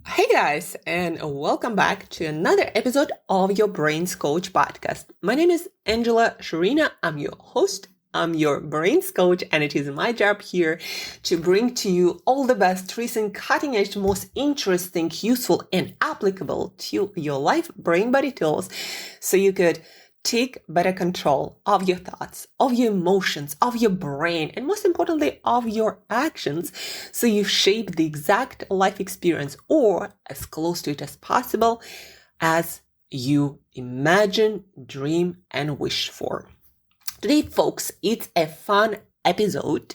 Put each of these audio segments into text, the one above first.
Hey guys, and welcome back to another episode of your Brains Coach podcast. My name is Angela Shurina. I'm your host. I'm your brains coach, and it is my job here to bring to you all the best, recent, cutting edge, most interesting, useful, and applicable to your life brain body tools so you could take better control of your thoughts, of your emotions, of your brain, and most importantly, of your actions, so you shape the exact life experience or as close to it as possible as you imagine, dream, and wish for. Today, folks, it's a fun episode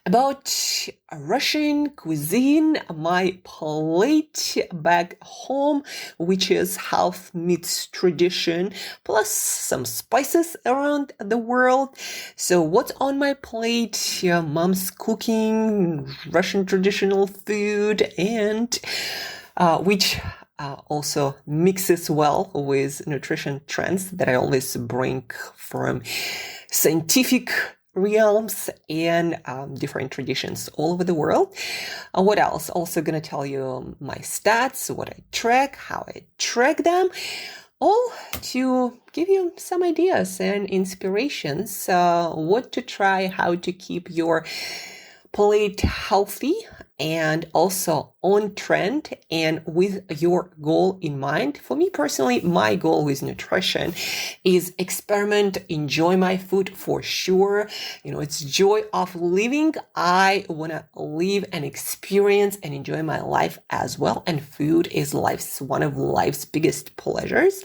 about Russian cuisine, my plate back home, which is half meets tradition, plus some spices around the world. So what's on my plate? Mom's cooking, Russian traditional food, and which also mixes well with nutrition trends that I always bring from scientific realms and different traditions all over the world. What else? Also going to tell you my stats, what I track, how I track them, all to give you some ideas and inspirations, what to try, how to keep your plate healthy and also on trend and with your goal in mind. For me personally, my goal with nutrition is experiment, enjoy my food for sure. It's joy of living. I want to live and experience and enjoy my life as well. And food is one of life's biggest pleasures.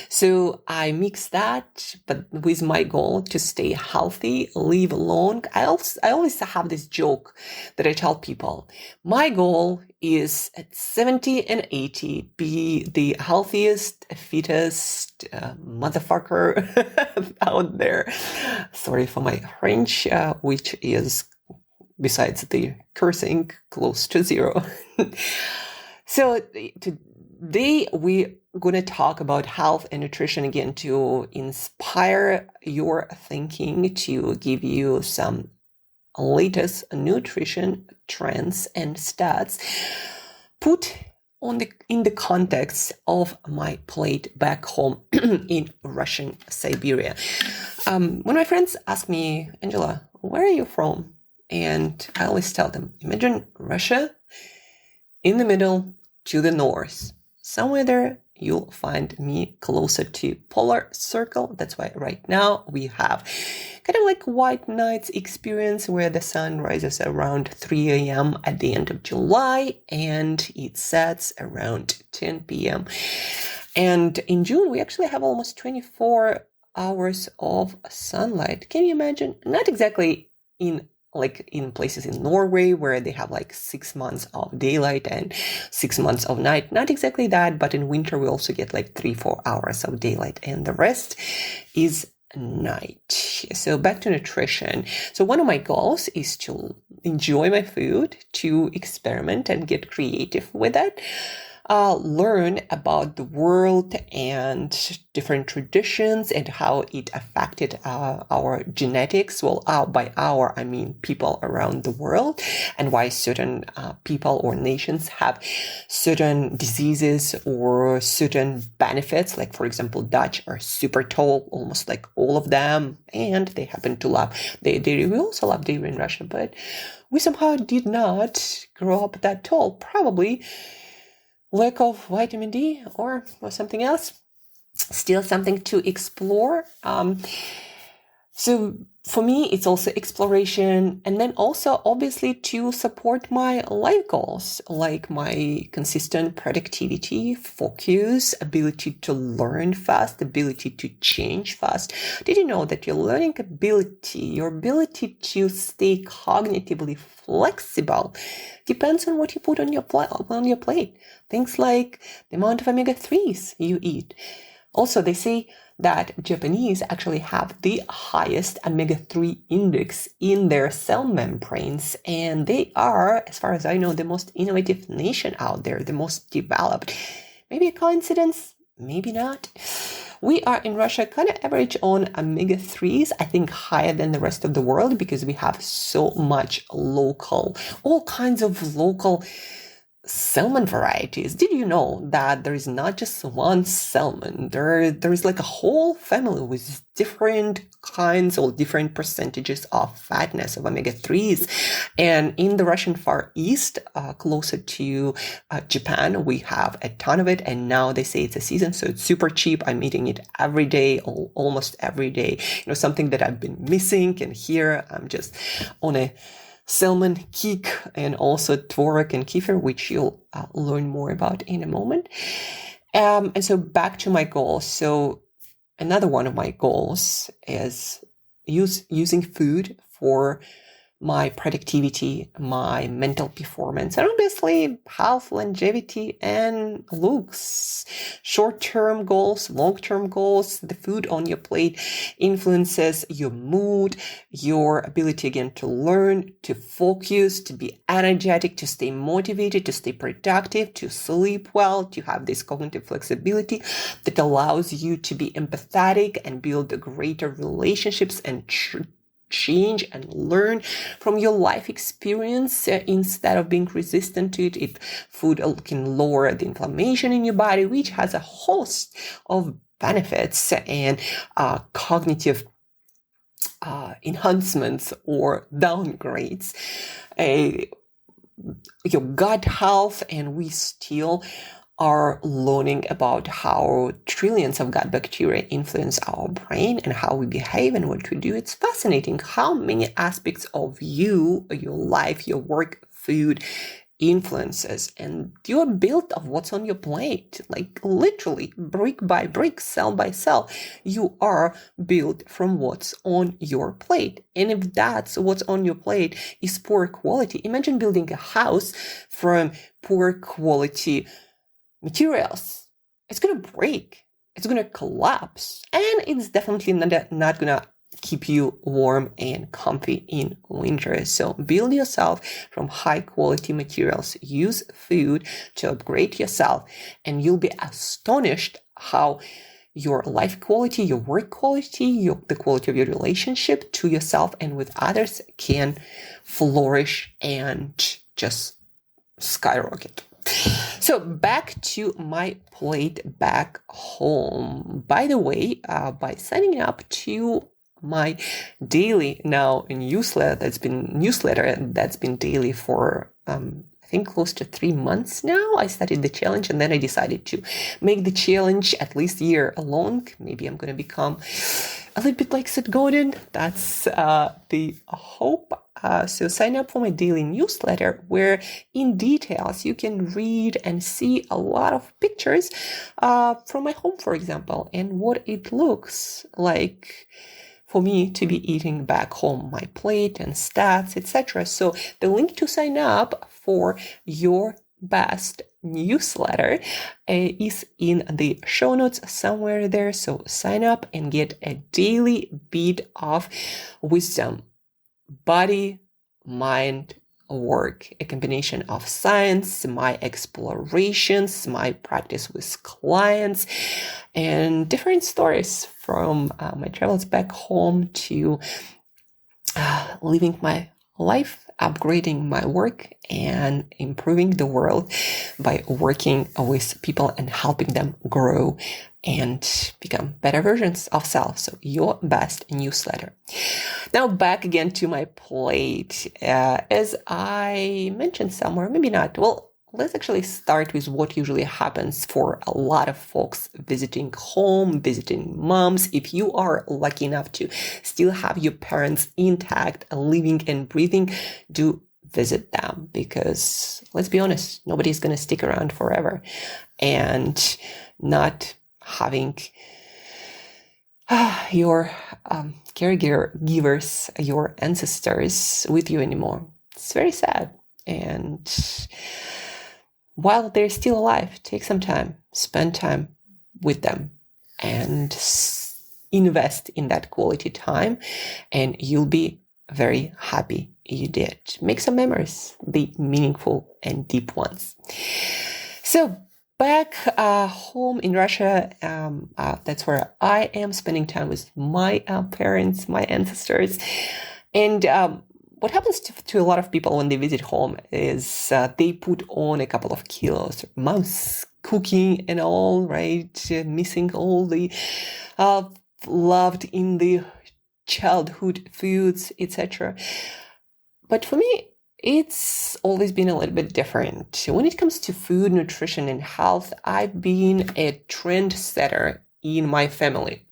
So I mix that, but with my goal to stay healthy, live long. I always have this joke that I tell people. My goal is at 70 and 80, be the healthiest, fittest motherfucker out there. Sorry for my French, which is, besides the cursing, close to zero. So today we're going to talk about health and nutrition again to inspire your thinking, to give you some latest nutrition trends and stats put in the context of my plate back home in Russian Siberia. When my friends ask me, Angela, where are you from? And I always tell them, imagine Russia in the middle to the north. Somewhere there, you'll find me closer to polar circle. That's why right now we have kind of like white nights experience where the sun rises around 3 a.m. at the end of July and it sets around 10 p.m. And in June, we actually have almost 24 hours of sunlight. Can you imagine? Not exactly in places in Norway where they have like 6 months of daylight and 6 months of night. Not exactly that, but in winter we also get like 3-4 hours of daylight and the rest is night. So back to nutrition. So one of my goals is to enjoy my food, to experiment and get creative with it. Learn about the world and different traditions and how it affected our genetics. Well, by our, I mean people around the world, and why certain people or nations have certain diseases or certain benefits. Like, for example, Dutch are super tall, almost like all of them, and they happen to love dairy. We also love dairy in Russia, but we somehow did not grow up that tall. Probably lack of vitamin D or something else. Still something to explore. So for me, it's also exploration, and then also obviously to support my life goals, like my consistent productivity, focus, ability to learn fast, ability to change fast. Did you know that your learning ability, your ability to stay cognitively flexible depends on what you put on your plate? Things like the amount of omega-3s you eat. Also, they say that Japanese actually have the highest omega-3 index in their cell membranes, and they are, as far as I know, the most innovative nation out there, the most developed. Maybe a coincidence? Maybe not. We are in Russia kind of average on omega-3s, I think higher than the rest of the world because we have so much all kinds of local salmon varieties. Did you know that there is not just one salmon? There is like a whole family with different kinds or different percentages of fatness, of omega-3s. And in the Russian Far East, closer to Japan, we have a ton of it. And now they say it's a season, so it's super cheap. I'm eating it every day, almost every day. Something that I've been missing. And here I'm just on a salmon kick, and also tvorog and kefir, which you'll learn more about in a moment. And so back to my goals. So another one of my goals is using food for my productivity, my mental performance, and obviously health, longevity, and looks. Short-term goals, long-term goals. The food on your plate influences your mood, your ability again to learn, to focus, to be energetic, to stay motivated, to stay productive, to sleep well, to have this cognitive flexibility that allows you to be empathetic and build greater relationships and change and learn from your life experience instead of being resistant to it. Food can lower the inflammation in your body, which has a host of benefits and cognitive enhancements or downgrades. Your gut health, and we still are learning about how trillions of gut bacteria influence our brain and how we behave and what we do. It's fascinating how many aspects of you, your life, your work, food influences, and you are built of what's on your plate. Like literally, brick by brick, cell by cell, you are built from what's on your plate. And if that's what's on your plate is poor quality, imagine building a house from poor quality materials. It's gonna break, it's gonna collapse, and it's definitely not gonna keep you warm and comfy in winter. So build yourself from high quality materials. Use food to upgrade yourself, and you'll be astonished how your life quality, your work quality, the quality of your relationship to yourself and with others can flourish and just skyrocket. So back to my plate back home. By the way, by signing up to my daily now newsletter that's been daily for I think close to 3 months now. I started the challenge, and then I decided to make the challenge at least a year long. Maybe I'm going to become a little bit like Seth Godin. That's the hope. So sign up for my daily newsletter, where in details you can read and see a lot of pictures from my home, for example, and what it looks like for me to be eating back home, my plate and stats, etc. So the link to sign up for your best newsletter is in the show notes somewhere there. So sign up and get a daily beat of wisdom, body, mind, work, a combination of science, my explorations, my practice with clients, and different stories from my travels back home to living my life, upgrading my work, and improving the world by working with people and helping them grow and become better versions of self. So your best newsletter. Now back again to my plate. As I mentioned somewhere, maybe not. Well, let's actually start with what usually happens for a lot of folks visiting home, visiting moms. If you are lucky enough to still have your parents intact, living and breathing, do visit them, because let's be honest, nobody's going to stick around forever. And not having your caregivers, your ancestors with you anymore. It's very sad. And while they're still alive, take some time, spend time with them, and invest in that quality time, and you'll be very happy you did. Make some memories, be meaningful and deep ones. So back home in Russia, that's where I am spending time with my parents, my ancestors. And what happens to a lot of people when they visit home is they put on a couple of kilos, months cooking and all, right? Missing all the loved in the childhood foods, etc. But for me, it's always been a little bit different. When it comes to food, nutrition, and health, I've been a trendsetter in my family.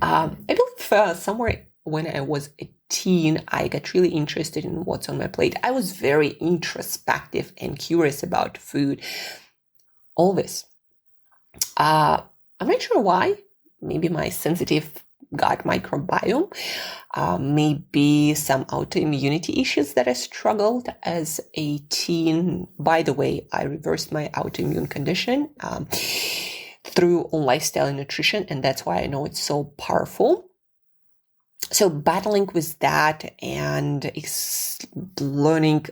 I believe somewhere when I was a teen, I got really interested in what's on my plate. I was very introspective and curious about food. Always. I'm not sure why. Maybe my sensitive gut microbiome, maybe some autoimmunity issues that I struggled as a teen. By the way, I reversed my autoimmune condition through lifestyle and nutrition, and that's why I know it's so powerful. So battling with that and learning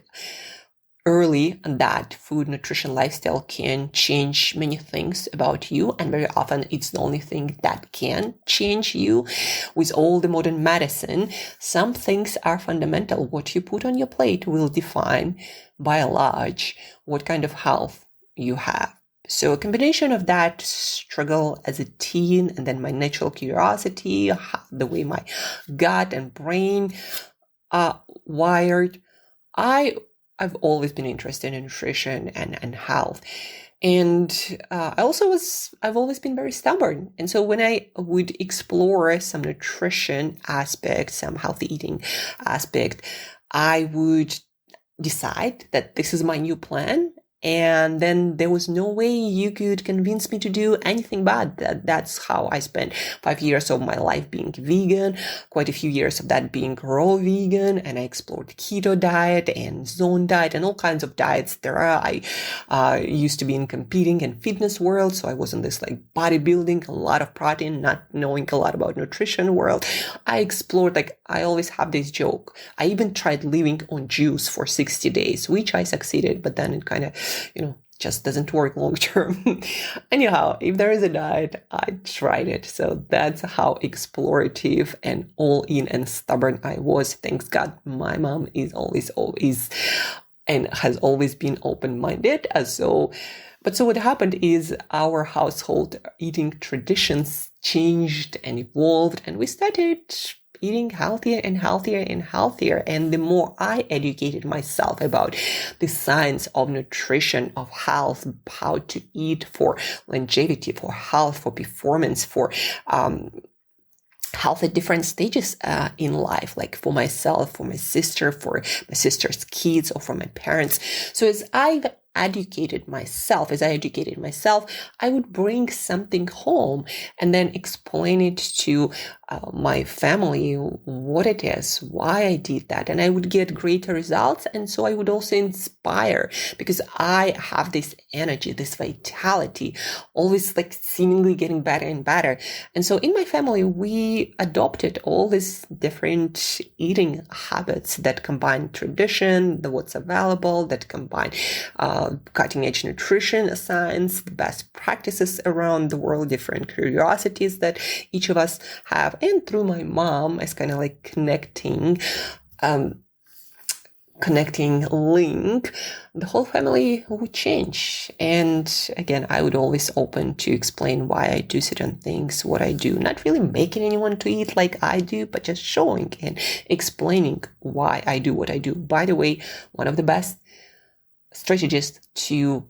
early that food, nutrition, lifestyle can change many things about you. And very often it's the only thing that can change you. With all the modern medicine, some things are fundamental. What you put on your plate will define by and large what kind of health you have. So a combination of that struggle as a teen and then my natural curiosity, the way my gut and brain are wired, I've always been interested in nutrition and health. And I've always been very stubborn. And so when I would explore some nutrition aspect, some healthy eating aspect, I would decide that this is my new plan. And then there was no way you could convince me to do anything bad. That's how I spent 5 years of my life being vegan, quite a few years of that being raw vegan, and I explored keto diet and zone diet and all kinds of diets there are. I used to be in competing and fitness world, so I was in this like bodybuilding, a lot of protein, not knowing a lot about nutrition world. I explored, like I always have this joke. I even tried living on juice for 60 days, which I succeeded, but then it kind of just doesn't work long term. Anyhow, if there is a diet, I tried it. So that's how explorative and all in and stubborn I was. Thanks God, my mom is always and has always been open-minded. So what happened is our household eating traditions changed and evolved, and we started eating healthier and healthier and healthier. And the more I educated myself about the science of nutrition, of health, how to eat for longevity, for health, for performance, for health at different stages in life, like for myself, for my sister, for my sister's kids, or for my parents. So as I educated myself, I would bring something home and then explain it to my family, what it is, why I did that. And I would get greater results. And so I would also inspire, because I have this energy, this vitality, always like seemingly getting better and better. And so in my family, we adopted all these different eating habits that combine tradition, what's available, that combine cutting edge nutrition science, the best practices around the world, different curiosities that each of us have. And through my mom, it's kind of like connecting link, the whole family would change. And again, I would always open to explain why I do certain things, what I do, not really making anyone to eat like I do, but just showing and explaining why I do what I do. By the way, one of the best strategies to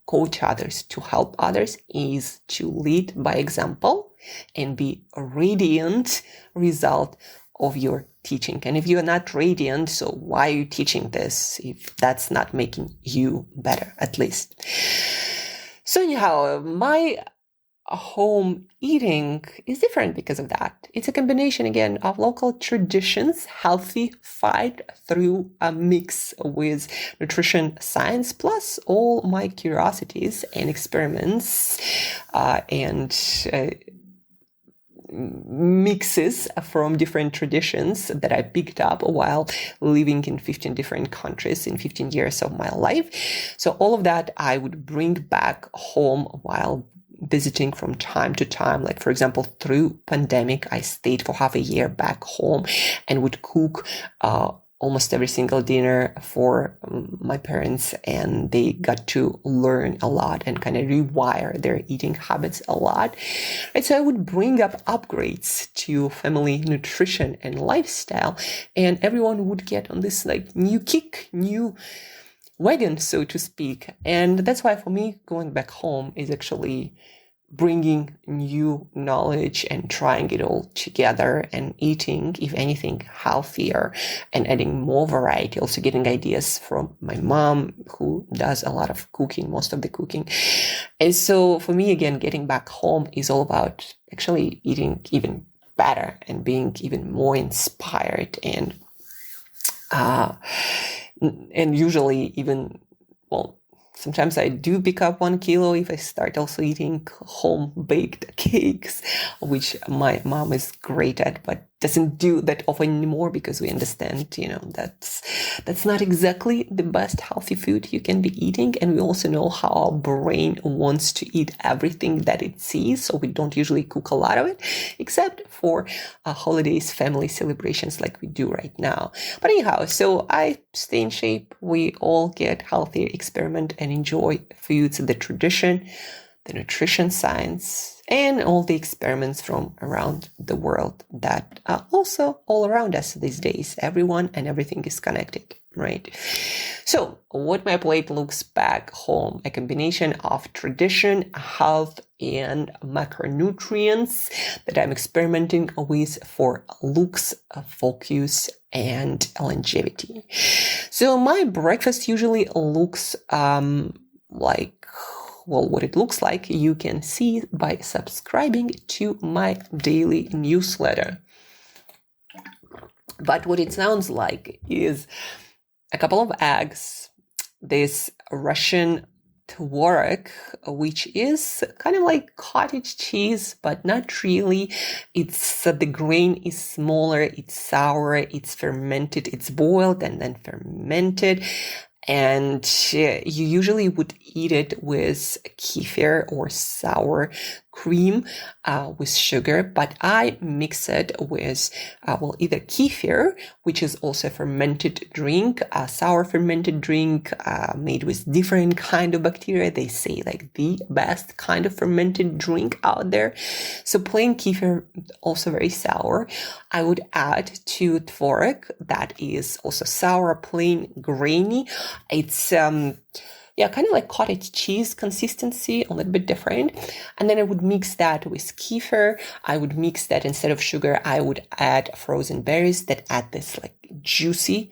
coach others, to help others, is to lead by example and be a radiant result of your teaching. And if you're not radiant, so why are you teaching this if that's not making you better, at least? So anyhow, my home eating is different because of that. It's a combination, again, of local traditions, healthy fight through a mix with nutrition science, plus all my curiosities and experiments and mixes from different traditions that I picked up while living in 15 different countries in 15 years of my life. So all of that I would bring back home while visiting from time to time. Like, for example, through pandemic, I stayed for half a year back home and would cook almost every single dinner for my parents, and they got to learn a lot and kind of rewire their eating habits a lot. Right? So I would bring up upgrades to family nutrition and lifestyle, and everyone would get on this like new kick, new wagon, so to speak. And that's why for me, going back home is actually bringing new knowledge and trying it all together and eating, if anything, healthier and adding more variety. Also getting ideas from my mom, who does a lot of cooking, most of the cooking. And so for me, again, getting back home is all about actually eating even better and being even more inspired and usually even, well, sometimes I do pick up 1 kilo if I start also eating home-baked cakes, which my mom is great at, but doesn't do that often anymore because we understand, that's not exactly the best healthy food you can be eating. And we also know how our brain wants to eat everything that it sees. So we don't usually cook a lot of it, except for holidays, family celebrations like we do right now. But anyhow, so I stay in shape. We all get healthier, experiment and enjoy foods, the tradition, the nutrition science, and all the experiments from around the world that are also all around us these days. Everyone and everything is connected, right? So what my plate looks back home, a combination of tradition, health, and macronutrients that I'm experimenting with for looks, focus, and longevity. So my breakfast usually looks what it looks like you can see by subscribing to my daily newsletter. But what it sounds like is a couple of eggs, this Russian tvorog, which is kind of like cottage cheese, but not really. It's the grain is smaller, it's sour, it's fermented, it's boiled and then fermented. And you usually would eat it with kefir or sour cream with sugar, but I mix it with either kefir, which is also a fermented drink, a sour fermented drink made with different kind of bacteria. They say like the best kind of fermented drink out there. So plain kefir, also very sour. I would add to tvorog that is also sour, plain, grainy. It's kind of like cottage cheese consistency, a little bit different. And then I would mix that with kefir. I would mix that instead of sugar. I would add frozen berries that add this like juicy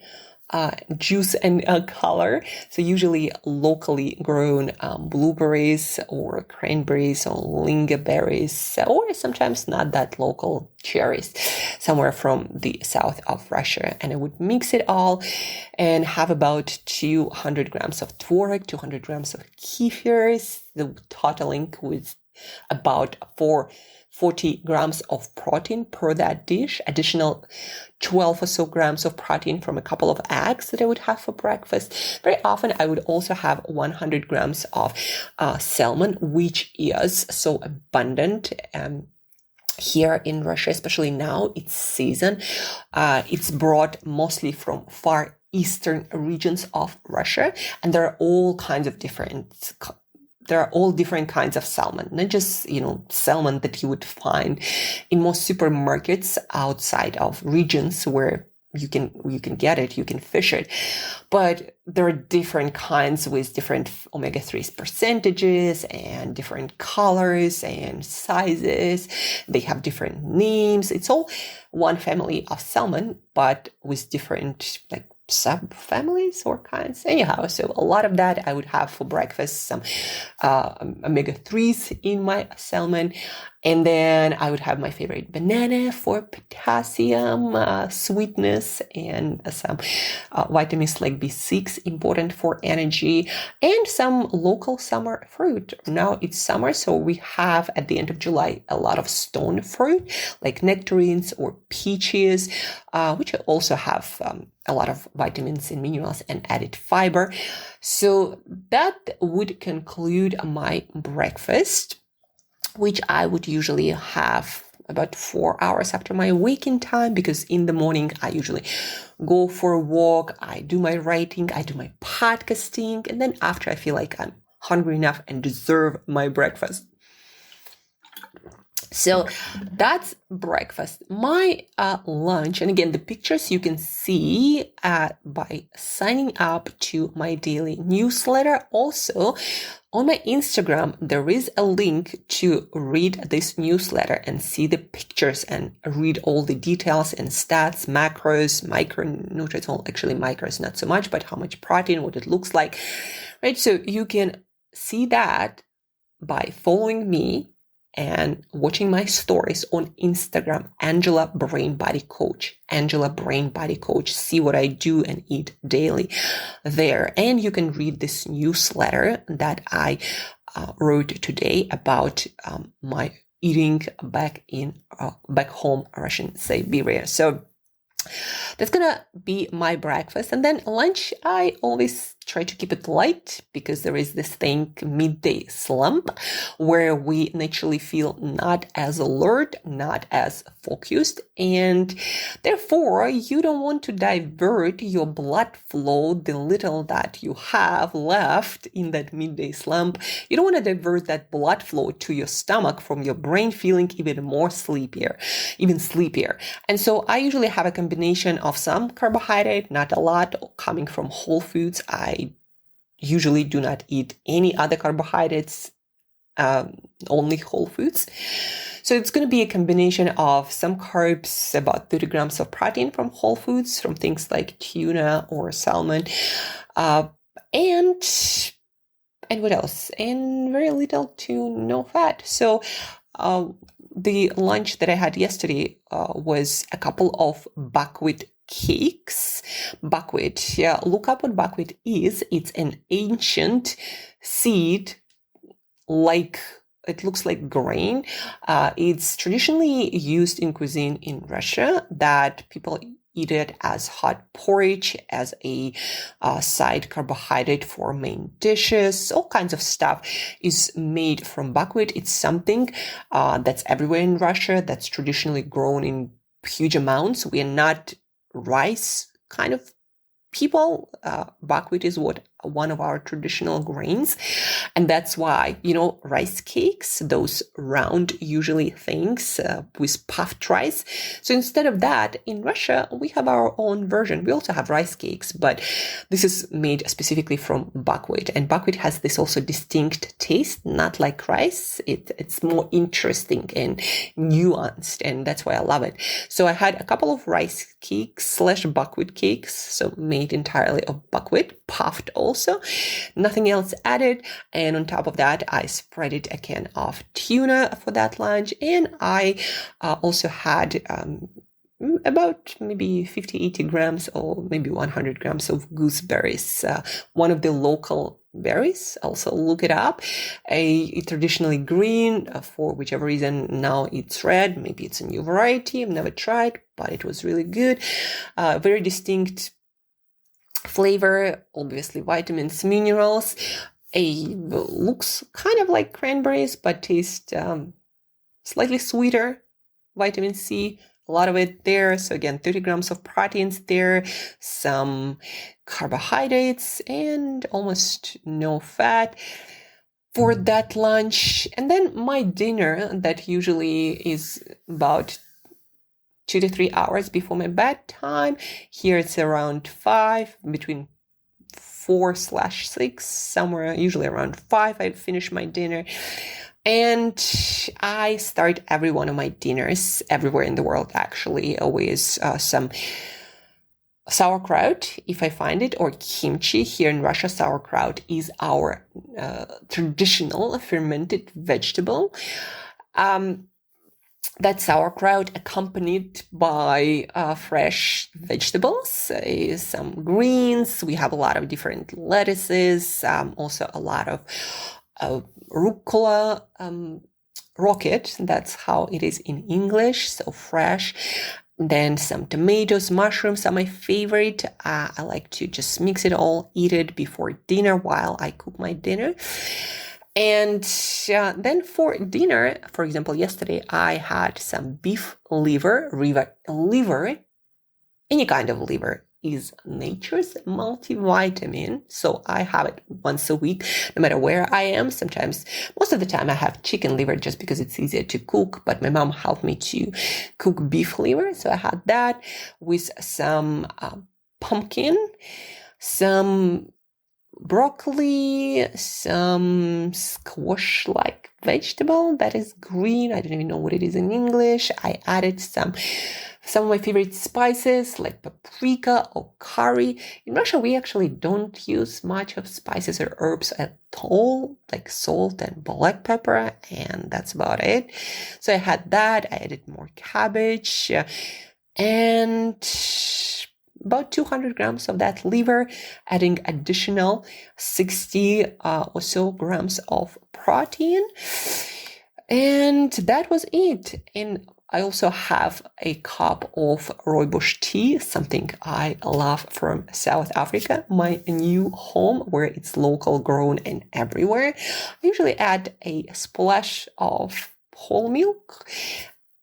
juice and color. So usually locally grown blueberries or cranberries or lingonberries, or sometimes not that local cherries, somewhere from the south of Russia. And I would mix it all and have about 200 grams of tvorog, 200 grams of kefirs, the totaling with about 40 grams of protein per that dish, additional 12 or so grams of protein from a couple of eggs that I would have for breakfast. Very often I would also have 100 grams of salmon, which is so abundant here in Russia, especially now, it's season. It's brought mostly from far eastern regions of Russia, and there are all kinds of different kinds of salmon, not just, salmon that you would find in most supermarkets outside of regions where you can get it, you can fish it. But there are different kinds with different omega-3 percentages and different colors and sizes. They have different names. It's all one family of salmon, but with different sub-families or kinds. Anyhow, so a lot of that I would have for breakfast, some omega-3s in my salmon. And then I would have my favorite banana for potassium, sweetness, and some vitamins like B6, important for energy, and some local summer fruit. Now it's summer, so we have at the end of July a lot of stone fruit like nectarines or peaches, which also have a lot of vitamins and minerals and added fiber. So that would conclude my breakfast. which I would usually have about 4 hours after my waking time, because in the morning I usually go for a walk, I do my writing, I do my podcasting, and then after I feel like I'm hungry enough and deserve my breakfast. So that's breakfast. My lunch, and again, the pictures you can see by signing up to my daily newsletter. Also, on my Instagram, there is a link to read this newsletter and see the pictures and read all the details and stats, macros, micronutrients. Well, actually, macros not so much, but how much protein, what it looks like, right? So you can see that by following me and watching my stories on Instagram, Angela Brain Body Coach, Angela Brain Body Coach. See what I do and eat daily there. And you can read this newsletter that I wrote today about my eating back home, Russian Siberia. So that's gonna be my breakfast. And then lunch, I always try to keep it light, because there is this thing, midday slump, where we naturally feel not as alert, not as focused, and therefore you don't want to divert your blood flow, the little that you have left in that midday slump. You don't want to divert that blood flow to your stomach from your brain feeling even sleepier. And so I usually have a combination of some carbohydrate, not a lot, coming from whole foods. I usually do not eat any other carbohydrates, only whole foods. So it's going to be a combination of some carbs, about 30 grams of protein from whole foods, from things like tuna or salmon, and what else? And very little to no fat. So the lunch that I had yesterday was a couple of buckwheat cakes. Buckwheat, yeah, look up what buckwheat is. It's an ancient seed, like it looks like grain. It's traditionally used in cuisine in Russia, that people eat it as hot porridge, as a side carbohydrate for main dishes. All kinds of stuff is made from buckwheat. It's something that's everywhere in Russia, that's traditionally grown in huge amounts. We are not rice kind of people. Buckwheat is one of our traditional grains. And that's why, rice cakes, those round usually things with puffed rice. So instead of that, in Russia, we have our own version. We also have rice cakes, but this is made specifically from buckwheat. And buckwheat has this also distinct taste, not like rice. It's more interesting and nuanced, and that's why I love it. So I had a couple of rice cakes / buckwheat cakes, so made entirely of buckwheat, puffed also, nothing else added. And on top of that, I spreaded a can of tuna for that lunch. And I also had about maybe 50, 80 grams or maybe 100 grams of gooseberries, one of the local berries. Also look it up. It's traditionally green, for whichever reason now it's red. Maybe it's a new variety. I've never tried, but it was really good. Very distinct flavor, obviously vitamins, minerals. Looks kind of like cranberries, but tastes slightly sweeter. Vitamin C, a lot of it there. So again, 30 grams of proteins there, some carbohydrates, and almost no fat for that lunch. And then my dinner, that usually is about 2 to 3 hours before my bedtime. Here it's around 5, between 4/6, somewhere usually around 5. I finish my dinner. And I start every one of my dinners, everywhere in the world actually, with some sauerkraut, if I find it, or kimchi. Here in Russia, sauerkraut is our traditional fermented vegetable. That sauerkraut accompanied by fresh vegetables, some greens. We have a lot of different lettuces, also a lot of rucola, rocket. That's how it is in English. So fresh. Then some tomatoes, mushrooms are my favorite. I like to just mix it all, eat it before dinner while I cook my dinner. And then for dinner, for example, yesterday I had some beef liver. Any kind of liver is nature's multivitamin. So I have it once a week, no matter where I am. Sometimes, most of the time I have chicken liver just because it's easier to cook, but my mom helped me to cook beef liver. So I had that with some pumpkin, some broccoli, some squash-like vegetable that is green. I don't even know what it is in English. I added some of my favorite spices like paprika or curry. In Russia, we actually don't use much of spices or herbs at all, like salt and black pepper, and that's about it. So I had that. I added more cabbage and about 200 grams of that liver, adding additional 60 or so grams of protein. And that was it. And I also have a cup of rooibos tea, something I love from South Africa, my new home where it's local grown and everywhere. I usually add a splash of whole milk.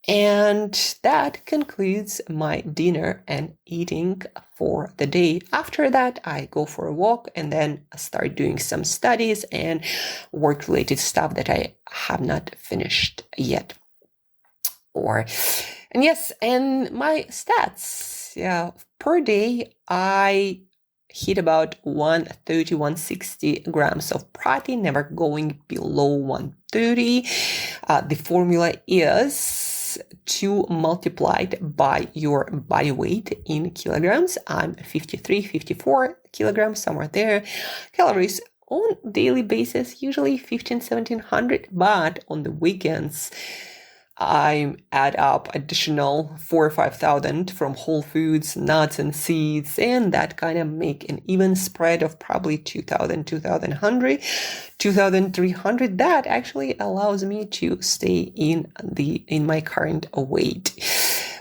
And that concludes my dinner and eating for the day. After that, I go for a walk and then start doing some studies and work-related stuff that I have not finished yet. And my stats, per day, I hit about 130, 160 grams of protein, never going below 130. The formula is 2 multiplied by your body weight in kilograms. I'm 53, 54 kilograms, somewhere there. Calories on daily basis, usually 1700, but on the weekends, I add up additional 4,000 or 5,000 from whole foods, nuts and seeds, and that kind of make an even spread of probably 2,000, 2,300. That actually allows me to stay in my current weight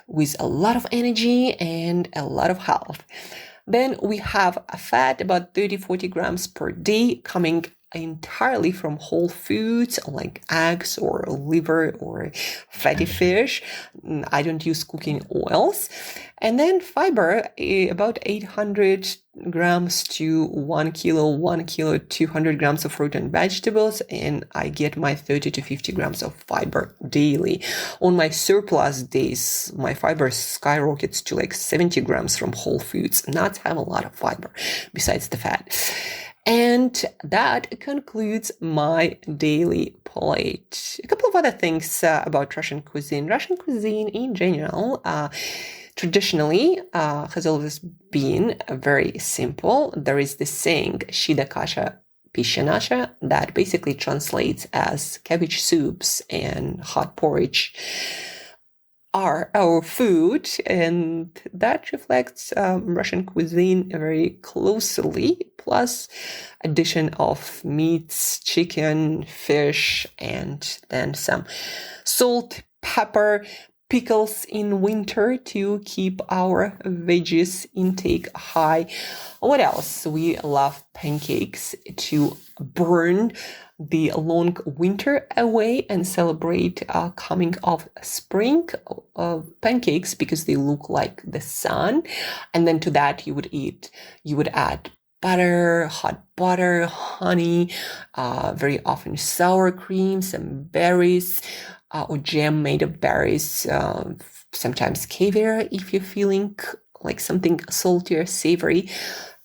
with a lot of energy and a lot of health. Then we have a fat, about 30, 40 grams per day, coming entirely from whole foods like eggs or liver or fatty fish. I don't use cooking oils. And then fiber, about 800 grams to 1 kilo, 200 grams of fruit and vegetables, and I get my 30 to 50 grams of fiber daily. On my surplus days, my fiber skyrockets to like 70 grams from whole foods. Nuts have a lot of fiber besides the fat. And that concludes my daily plate. A couple of other things about Russian cuisine. Russian cuisine in general, traditionally, has always been very simple. There is this saying, "Shida kasha, pisha nasha," that basically translates as cabbage soups and hot porridge are our food, and that reflects Russian cuisine very closely, plus addition of meats, chicken, fish, and then some salt, pepper, pickles in winter to keep our veggies intake high. What else? We love pancakes to burn the long winter away and celebrate coming of spring. Pancakes because they look like the sun, and then to that you would add butter, hot butter, honey, very often sour cream, some berries, or jam made of berries, sometimes caviar if you're feeling like something salty or savory.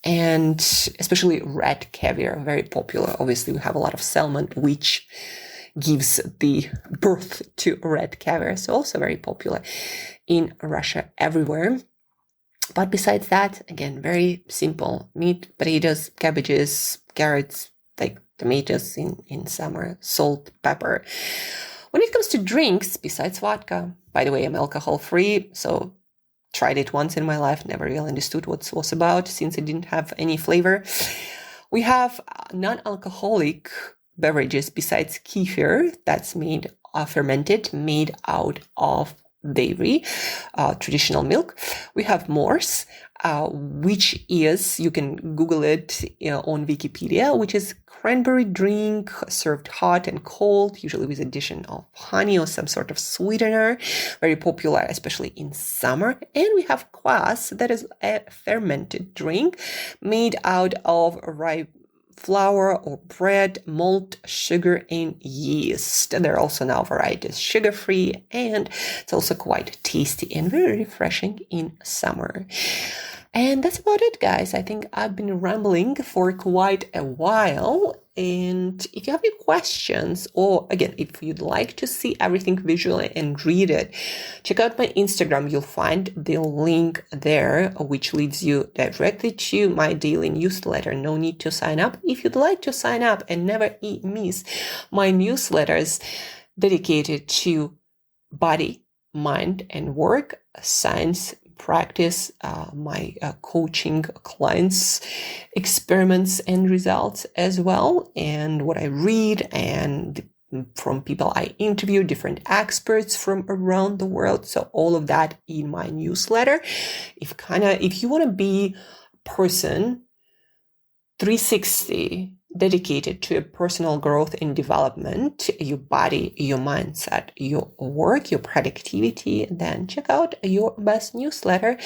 And especially red caviar, very popular. Obviously, we have a lot of salmon, which gives the birth to red caviar. So also very popular in Russia everywhere. But besides that, again, very simple. Meat, potatoes, cabbages, carrots, like tomatoes in summer, salt, pepper. When it comes to drinks, besides vodka, by the way, I'm alcohol-free, so tried it once in my life, never really understood what it was about since it didn't have any flavor. We have non-alcoholic beverages besides kefir that's fermented, made out of dairy, traditional milk. We have morse, which is, you can Google it on Wikipedia, which is cranberry drink served hot and cold, usually with addition of honey or some sort of sweetener, very popular, especially in summer. And we have kvass, that is a fermented drink made out of rye flour or bread, malt, sugar, and yeast. There are also now varieties sugar-free, and it's also quite tasty and very refreshing in summer. And that's about it, guys. I think I've been rambling for quite a while. And if you have any questions, or again, if you'd like to see everything visually and read it, check out my Instagram. You'll find the link there, which leads you directly to my daily newsletter. No need to sign up. If you'd like to sign up and never miss my newsletters dedicated to body, mind, and work, science, practice, my coaching clients, experiments and results as well, and what I read, and from people I interview, different experts from around the world. So all of that in my newsletter. If you want to be a person 360 dedicated to personal growth and development, your body, your mindset, your work, your productivity, then check out your best newsletter,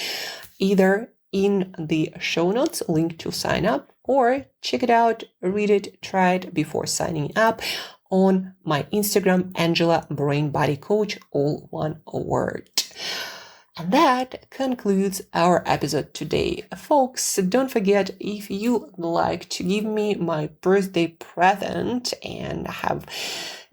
either in the show notes, link to sign up, or check it out, read it, try it before signing up on my Instagram, Angela Brain Body Coach, all one word. And that concludes our episode today. Folks, don't forget, if you would like to give me my birthday present and have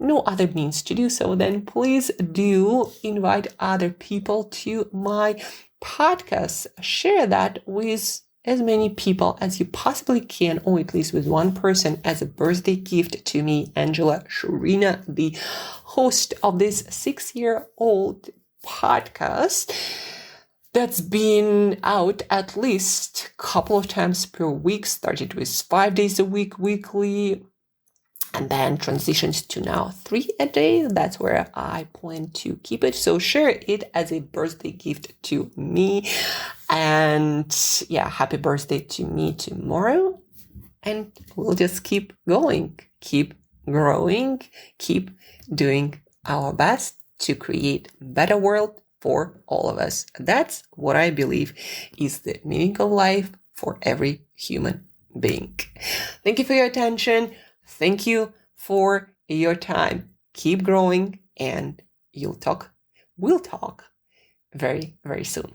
no other means to do so, then please do invite other people to my podcast. Share that with as many people as you possibly can, or at least with one person, as a birthday gift to me, Angela Shurina, the host of this 6-year-old podcast that's been out at least a couple of times per week. Started with 5 days a week, weekly, and then transitions to now 3 a day. That's where I plan to keep it. So share it as a birthday gift to me. And yeah, happy birthday to me tomorrow. And we'll just keep going, keep growing, keep doing our best to create a better world for all of us. That's what I believe is the meaning of life for every human being. Thank you for your attention. Thank you for your time. Keep growing, and we'll talk very, very soon.